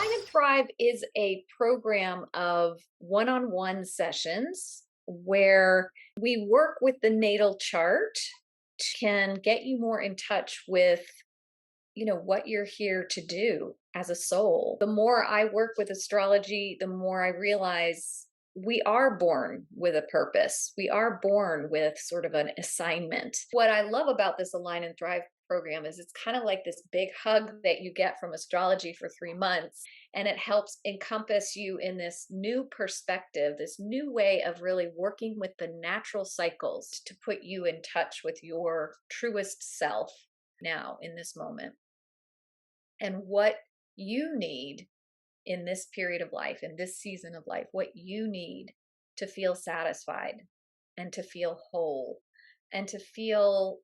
Align and Thrive is a program of one-on-one sessions where we work with the natal chart, can get you more in touch with what you're here to do as a soul. The more I work with astrology, the more I realize we are born with a purpose. We are born with sort of an assignment. What I love about this Align and Thrive program is it's kind of like this big hug that you get from astrology for 3 months, and it helps encompass you in this new perspective, this new way of really working with the natural cycles to put you in touch with your truest self now in this moment, and what you need in this period of life, in this season of life, what you need to feel satisfied and to feel whole and to feel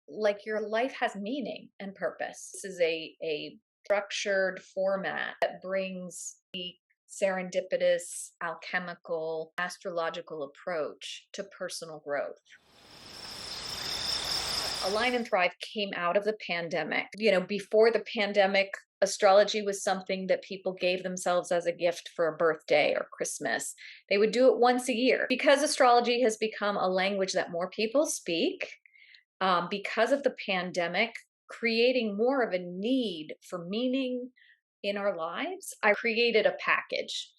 like your life has meaning and purpose. This is a structured format that brings the serendipitous, alchemical, astrological approach to personal growth. Align and Thrive came out of the pandemic. Before the pandemic, astrology was something that people gave themselves as a gift for a birthday or Christmas. They would do it once a year. Because astrology has become a language that more people speak, because of the pandemic, creating more of a need for meaning in our lives, I created a package.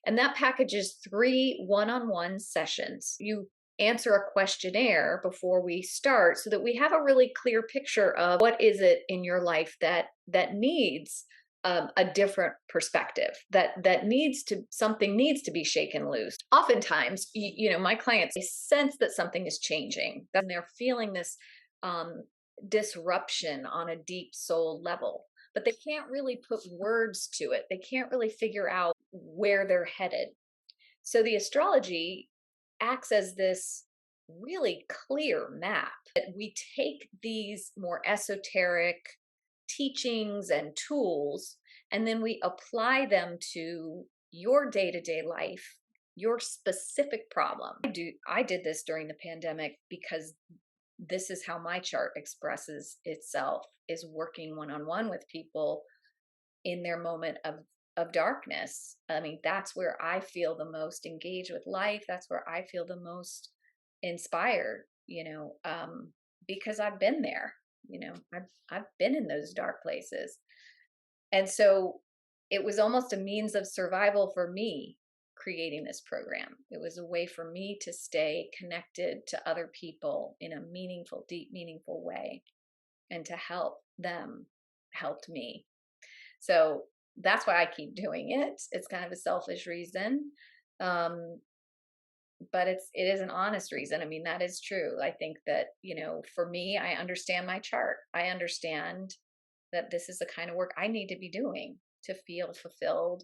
And that package is 3 one-on-one sessions. You answer a questionnaire before we start so that we have a really clear picture of what is it in your life that needs a different perspective, that something needs to be shaken loose. Oftentimes, my clients, they sense that something is changing, that they're feeling this disruption on a deep soul level, but they can't really put words to it. They can't really figure out where they're headed. So the astrology acts as this really clear map that we take these more esoteric teachings and tools, and then we apply them to your day-to-day life, your specific problem. I did this during the pandemic because this is how my chart expresses itself, is working one-on-one with people in their moment of darkness. I mean, that's where I feel the most engaged with life. That's where I feel the most inspired, because I've been there. I've been in those dark places. And so it was almost a means of survival for me creating this program. It was a way for me to stay connected to other people in a meaningful, deep, meaningful way, and to help them helped me. So that's why I keep doing it. It's kind of a selfish reason. But it is an honest reason. I mean, that is true. I think that, for me, I understand my chart. I understand that this is the kind of work I need to be doing to feel fulfilled.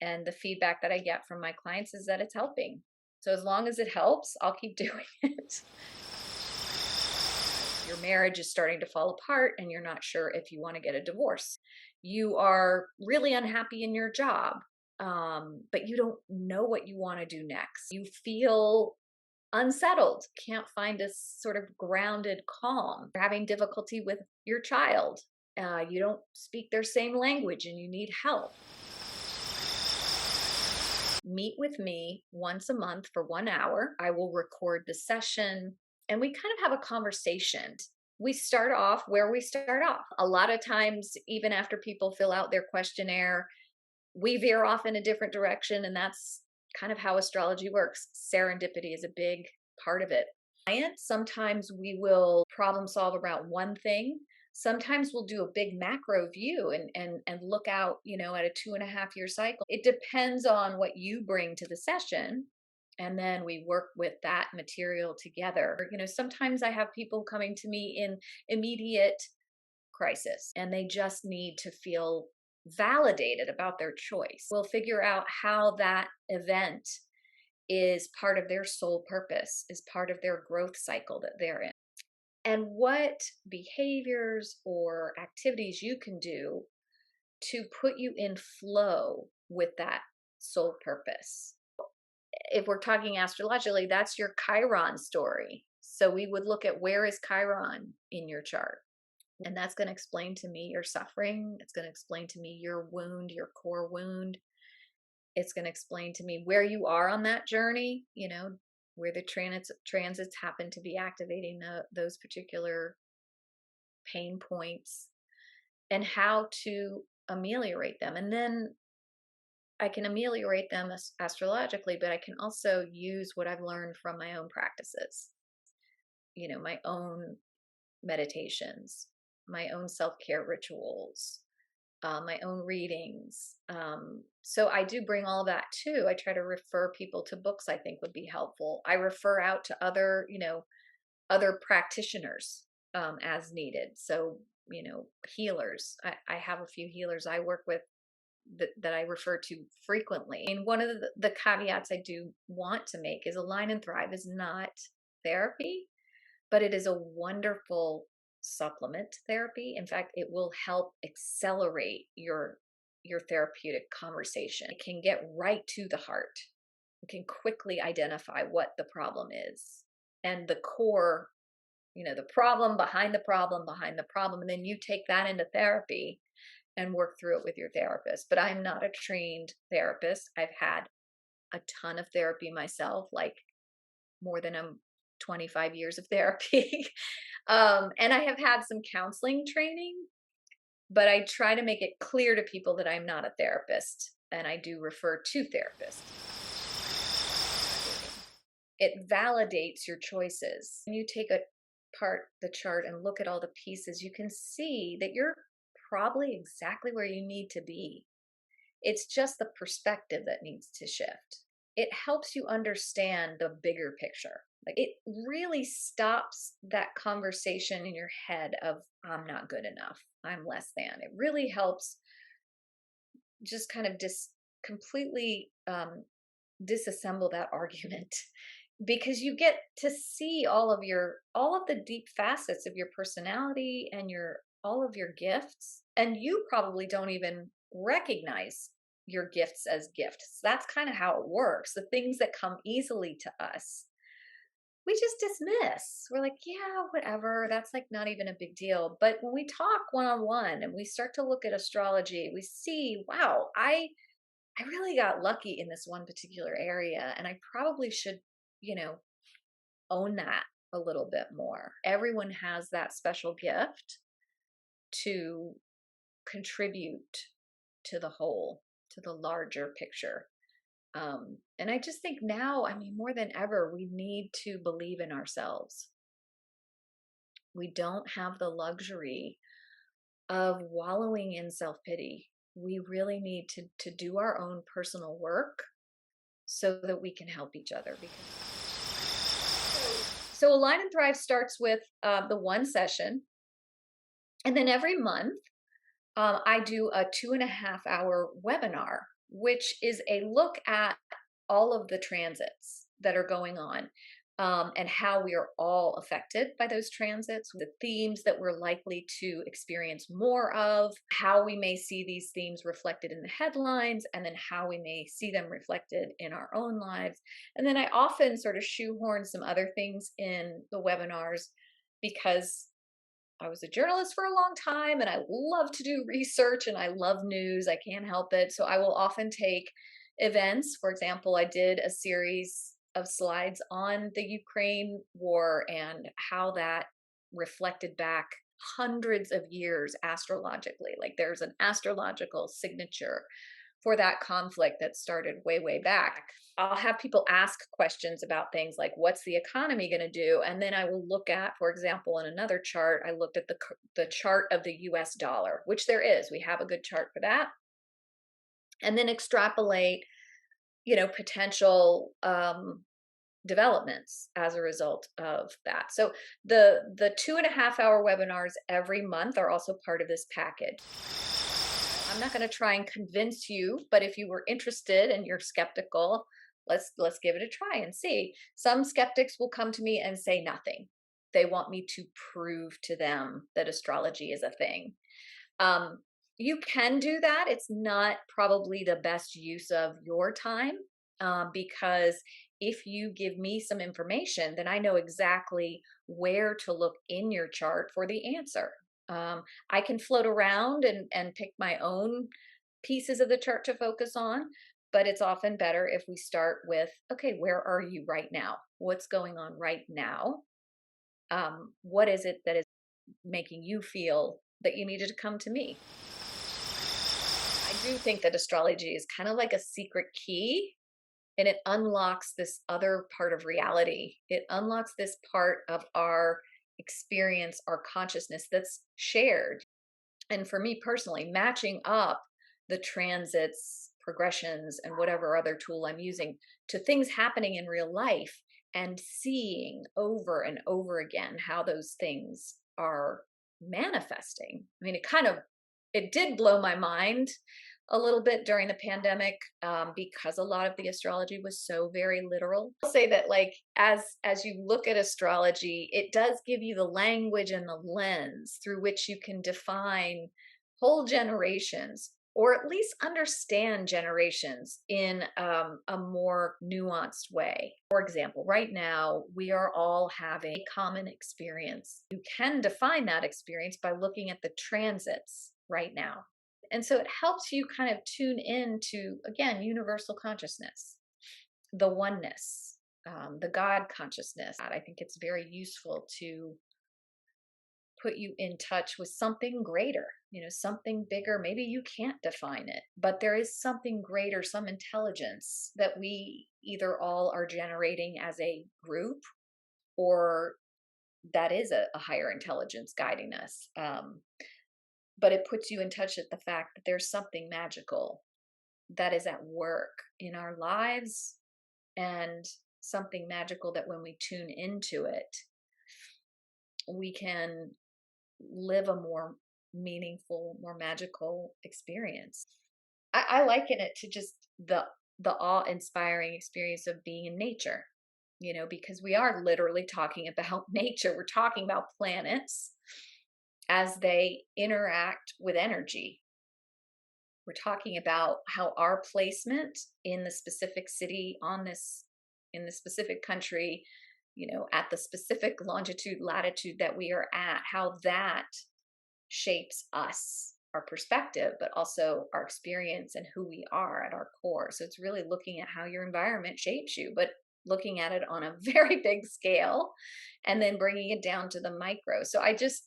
And the feedback that I get from my clients is that it's helping. So as long as it helps, I'll keep doing it. Your marriage is starting to fall apart and you're not sure if you want to get a divorce. You are really unhappy in your job, but you don't know what you want to do next. You feel unsettled, can't find a sort of grounded calm. You're having difficulty with your child. You don't speak their same language and you need help. Meet with me once a month for 1 hour. I will record the session and we kind of have a conversation. We start off where we start off. A lot of times, even after people fill out their questionnaire, we veer off in a different direction, and that's kind of how astrology works. Serendipity is a big part of it. Sometimes we will problem solve about one thing. Sometimes we'll do a big macro view and look out, at a 2.5-year cycle. It depends on what you bring to the session. And then we work with that material together. Sometimes I have people coming to me in immediate crisis and they just need to feel validated about their choice. We'll figure out how that event is part of their soul purpose, is part of their growth cycle that they're in, and what behaviors or activities you can do to put you in flow with that soul purpose. If we're talking astrologically, that's your Chiron story. So we would look at, where is Chiron in your chart? And that's going to explain to me your suffering. It's going to explain to me your wound, your core wound. It's going to explain to me where you are on that journey, where the transits happen to be activating those particular pain points, and how to ameliorate them. And then I can ameliorate them astrologically, but I can also use what I've learned from my own practices, my own meditations, my own self-care rituals, my own readings. So I do bring all that too. I try to refer people to books I think would be helpful. I refer out to other practitioners as needed. So, healers. I have a few healers I work with that I refer to frequently. And one of the caveats I do want to make is Align and Thrive is not therapy, but it is a wonderful supplement to therapy. In fact, it will help accelerate your therapeutic conversation. It can get right to the heart. It can quickly identify what the problem is and the core, the problem behind the problem behind the problem. And then you take that into therapy and work through it with your therapist. But I'm not a trained therapist. I've had a ton of therapy myself, like more than 25 years of therapy. And I have had some counseling training, but I try to make it clear to people that I'm not a therapist, and I do refer to therapists. It validates your choices. When you take apart the chart and look at all the pieces, you can see that you're probably exactly where you need to be. It's just the perspective that needs to shift. It helps you understand the bigger picture. Like, it really stops that conversation in your head of, I'm not good enough, I'm less than. It really helps just kind of completely disassemble that argument, because you get to see all of the deep facets of your personality and all of your gifts. And you probably don't even recognize your gifts as gifts. That's kind of how it works. The things that come easily to us, we just dismiss. We're like, yeah, whatever. That's like not even a big deal. But when we talk one-on-one and we start to look at astrology, we see, wow, I really got lucky in this one particular area. And I probably should, own that a little bit more. Everyone has that special gift to contribute to the whole, to the larger picture. And I just think now, more than ever, we need to believe in ourselves. We don't have the luxury of wallowing in self-pity. We really need to do our own personal work so that we can help each other. So Align and Thrive starts with the one session. And then every month, I do a 2.5-hour webinar, which is a look at all of the transits that are going on, and how we are all affected by those transits, the themes that we're likely to experience more of, how we may see these themes reflected in the headlines, and then how we may see them reflected in our own lives. And then I often sort of shoehorn some other things in the webinars, because I was a journalist for a long time and I love to do research and I love news. I can't help it. So I will often take events. For example, I did a series of slides on the Ukraine war and how that reflected back hundreds of years astrologically. Like, there's an astrological signature for that conflict that started way, way back. I'll have people ask questions about things like, what's the economy going to do? And then I will look at, for example, in another chart, I looked at the chart of the US dollar, which there is. We have a good chart for that. And then extrapolate, potential developments as a result of that. So the 2.5-hour webinars every month are also part of this package. I'm not going to try and convince you, but if you were interested and you're skeptical, let's give it a try and see. Some skeptics will come to me and say nothing. They want me to prove to them that astrology is a thing. You can do that. It's not probably the best use of your time, because if you give me some information, then I know exactly where to look in your chart for the answer. I can float around and pick my own pieces of the chart to focus on, but it's often better if we start with, okay, where are you right now? What's going on right now? What is it that is making you feel that you needed to come to me? I do think that astrology is kind of like a secret key, and it unlocks this other part of reality. It unlocks this part of our experience, our consciousness that's shared. And for me personally, matching up the transits, progressions, and whatever other tool I'm using to things happening in real life and seeing over and over again how those things are manifesting. I mean, it did blow my mind a little bit during the pandemic, because a lot of the astrology was so very literal. I'll say that, like, as you look at astrology, it does give you the language and the lens through which you can define whole generations, or at least understand generations in a more nuanced way. For example, right now we are all having a common experience. You can define that experience by looking at the transits right now. And so it helps you kind of tune into, again, universal consciousness, the oneness, the God consciousness. I think it's very useful to put you in touch with something greater, something bigger. Maybe you can't define it, but there is something greater, some intelligence that we either all are generating as a group, or that is a higher intelligence guiding us. But it puts you in touch with the fact that there's something magical that is at work in our lives, and something magical that when we tune into it, we can live a more meaningful, more magical experience. I liken it to just the awe-inspiring experience of being in nature, because we are literally talking about nature. We're talking about planets as they interact with energy. We're talking about how our placement in the specific city, in the specific country, at the specific longitude, latitude that we are at, how that shapes us, our perspective, but also our experience and who we are at our core. So it's really looking at how your environment shapes you, but looking at it on a very big scale, and then bringing it down to the micro. So I just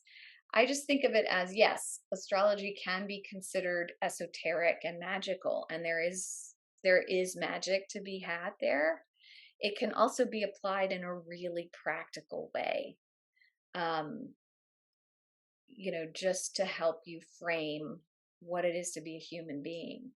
think of it as, yes, astrology can be considered esoteric and magical, and there is magic to be had there. It can also be applied in a really practical way, just to help you frame what it is to be a human being.